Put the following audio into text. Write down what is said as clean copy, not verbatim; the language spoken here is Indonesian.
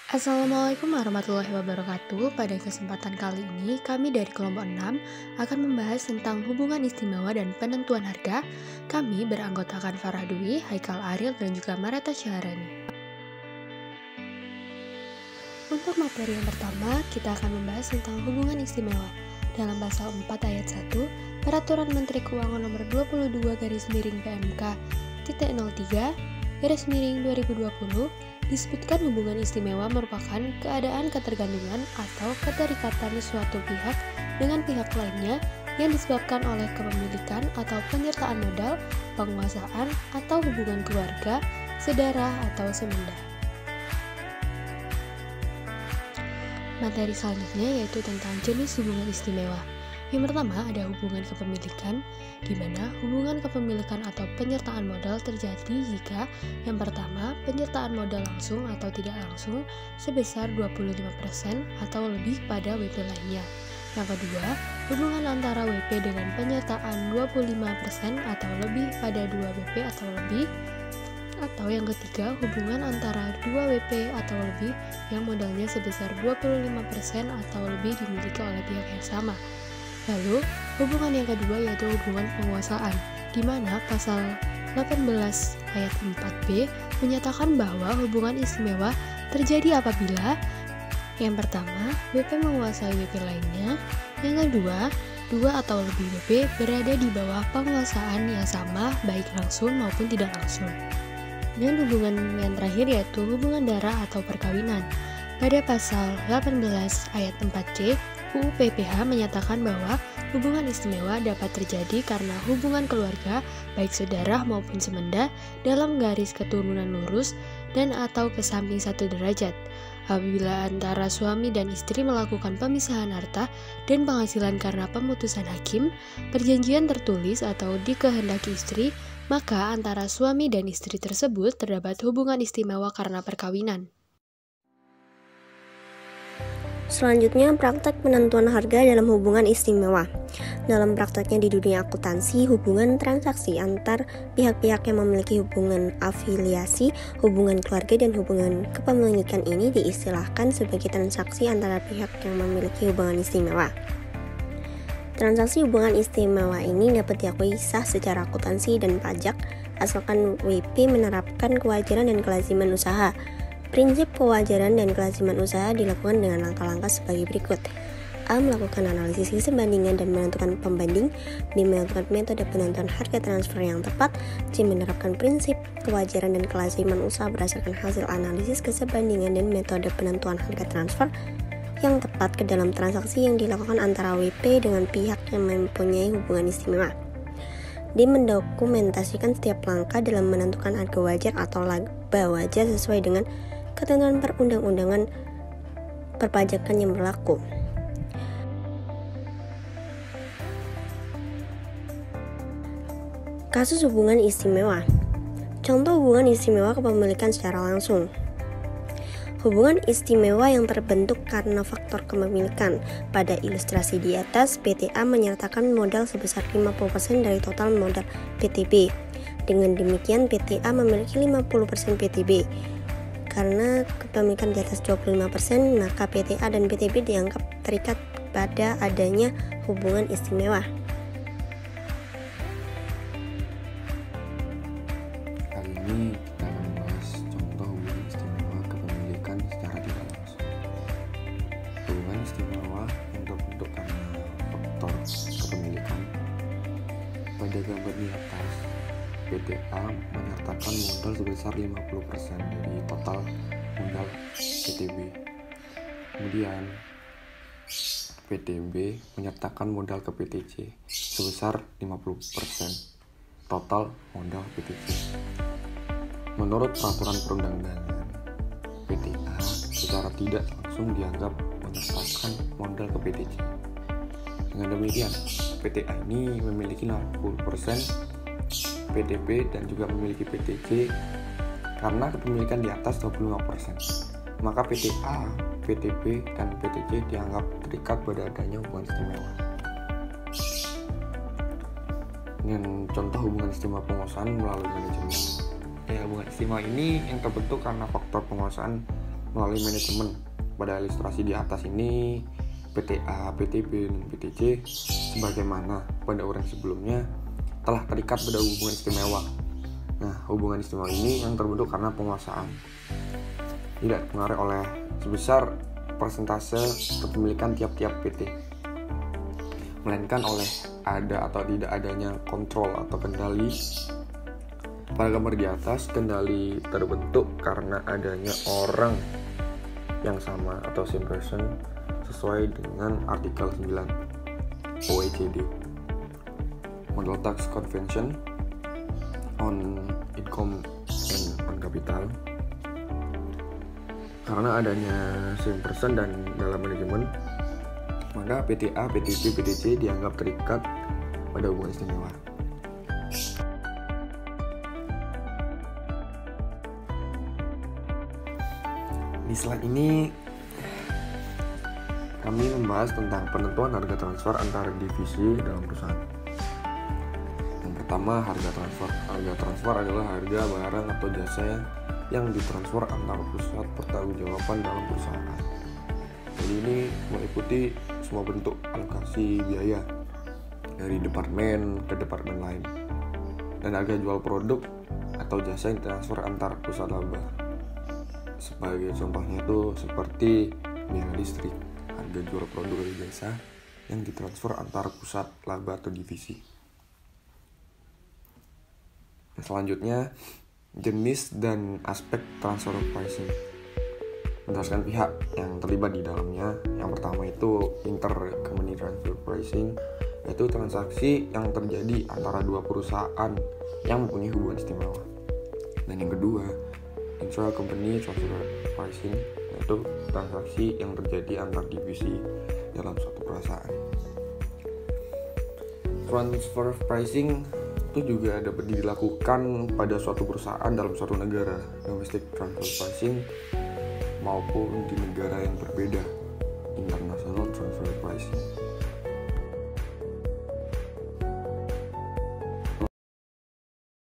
Assalamualaikum warahmatullahi wabarakatuh. Pada kesempatan kali ini, kami dari kelompok 6 akan membahas tentang hubungan istimewa dan penentuan harga. Kami beranggotakan Farah Dwi, Haikal Aril, dan juga Mareta Syahrani. Untuk materi yang pertama, kita akan membahas tentang hubungan istimewa. Dalam pasal 4 ayat 1, Peraturan Menteri Keuangan nomor 22/PMK.03/2020 disebutkan hubungan istimewa merupakan keadaan ketergantungan atau keterikatan suatu pihak dengan pihak lainnya yang disebabkan oleh kepemilikan atau penyertaan modal, penguasaan, atau hubungan keluarga, saudara, atau semenda. Materi selanjutnya yaitu tentang jenis hubungan istimewa. Yang pertama ada hubungan kepemilikan, di mana hubungan kepemilikan atau penyertaan modal terjadi jika yang pertama penyertaan modal langsung atau tidak langsung sebesar 25% atau lebih pada WP lainnya. Yang kedua, hubungan antara WP dengan penyertaan 25% atau lebih pada 2 WP atau lebih. Atau yang ketiga, hubungan antara 2 WP atau lebih yang modalnya sebesar 25% atau lebih dimiliki oleh pihak yang sama. Lalu, hubungan yang kedua yaitu hubungan penguasaan, di mana pasal 18 ayat 4b menyatakan bahwa hubungan istimewa terjadi apabila yang pertama, WP menguasai WP lainnya, yang kedua, 2 atau lebih WP berada di bawah penguasaan yang sama baik langsung maupun tidak langsung. Dan hubungan yang terakhir yaitu hubungan darah atau perkawinan. Pada pasal 18 ayat 4c, UU PPH menyatakan bahwa hubungan istimewa dapat terjadi karena hubungan keluarga, baik saudara maupun semenda, dalam garis keturunan lurus dan atau ke samping 1 derajat. Apabila antara suami dan istri melakukan pemisahan harta dan penghasilan karena pemutusan hakim, perjanjian tertulis atau dikehendaki istri, maka antara suami dan istri tersebut terdapat hubungan istimewa karena perkawinan. Selanjutnya, praktek penentuan harga dalam hubungan istimewa. Dalam prakteknya di dunia akuntansi, hubungan transaksi antar pihak-pihak yang memiliki hubungan afiliasi, hubungan keluarga, dan hubungan kepemilikan ini diistilahkan sebagai transaksi antara pihak yang memiliki hubungan istimewa. Transaksi hubungan istimewa ini dapat diakui sah secara akuntansi dan pajak, asalkan WP menerapkan kewajaran dan kelaziman usaha. Prinsip kewajaran dan kelaziman usaha dilakukan dengan langkah-langkah sebagai berikut. A. Melakukan analisis keserbandingan dan menentukan pembanding. B. Menentukan metode penentuan harga transfer yang tepat. C. Menerapkan prinsip kewajaran dan kelaziman usaha berdasarkan hasil analisis keserbandingan dan metode penentuan harga transfer yang tepat ke dalam transaksi yang dilakukan antara WP dengan pihak yang mempunyai hubungan istimewa. D. Mendokumentasikan setiap langkah dalam menentukan harga wajar atau laba wajar sesuai dengan ketentuan perundang-undangan perpajakan yang berlaku. Kasus hubungan istimewa. Contoh hubungan istimewa kepemilikan secara langsung. Hubungan istimewa yang terbentuk karena faktor kepemilikan. Pada ilustrasi di atas, PTA menyertakan modal sebesar 50% dari total modal PTB. Dengan demikian, PTA memiliki 50% PTB. Karena kepemilikan di atas 25%, maka PTA dan PTB dianggap terikat pada adanya hubungan istimewa. Kali ini kita akan membahas contoh hubungan istimewa kepemilikan secara tidak langsung. Hubungan istimewa yang terbentuk karena faktor kepemilikan. Pada gambar di atas, PTA menyertakan modal sebesar 50% dari total modal PTB. Kemudian PTB menyertakan modal ke PTC sebesar 50% total modal PTC. Menurut peraturan perundang-undangan, PTA secara tidak langsung dianggap menyertakan modal ke PTC. Dengan demikian, PTA ini memiliki 60% PTB dan juga memiliki PTC karena kepemilikan di atas 25%. Maka PTA, PTB, dan PTC dianggap terikat pada adanya hubungan istimewa. Dengan contoh hubungan istimewa penguasaan melalui manajemen. Hubungan istimewa ini yang terbentuk karena faktor penguasaan melalui manajemen. Pada ilustrasi di atas ini, PTA, PTB, dan PTC sebagaimana pada uraian sebelumnya telah terikat pada hubungan istimewa. Nah, hubungan istimewa ini yang terbentuk karena penguasaan, tidak dipengaruhi oleh sebesar persentase kepemilikan tiap-tiap PT, melainkan oleh ada atau tidak adanya kontrol atau kendali. Pada gambar di atas, kendali terbentuk karena adanya orang yang sama atau same person sesuai dengan artikel 9 OECD, Model Tax Convention on Income and on Capital. Karena adanya same person dan dalam manajemen, maka PTA, PTB, PTC dianggap terikat pada hubungan istimewa. Di slide ini kami membahas tentang penentuan harga transfer antar divisi dalam perusahaan. Yang pertama, harga transfer. Harga transfer adalah harga barang atau jasa yang ditransfer antar pusat pertanggungjawaban dalam perusahaan. Jadi ini meliputi semua bentuk alokasi biaya dari departemen ke departemen lain, dan harga jual produk atau jasa yang ditransfer antar pusat laba. Sebagai contohnya itu seperti biaya listrik, harga jual produk atau jasa yang ditransfer antar pusat laba atau divisi. Selanjutnya, jenis dan aspek transfer pricing. Berdasarkan pihak yang terlibat di dalamnya. Yang pertama itu intercompany transfer pricing, yaitu transaksi yang terjadi antara dua perusahaan yang mempunyai hubungan istimewa. Dan yang kedua, intra-company transfer pricing, yaitu transaksi yang terjadi antar divisi dalam suatu perusahaan. Transfer pricing itu juga dapat dilakukan pada suatu perusahaan dalam suatu negara, domestic transfer pricing, maupun di negara yang berbeda, international transfer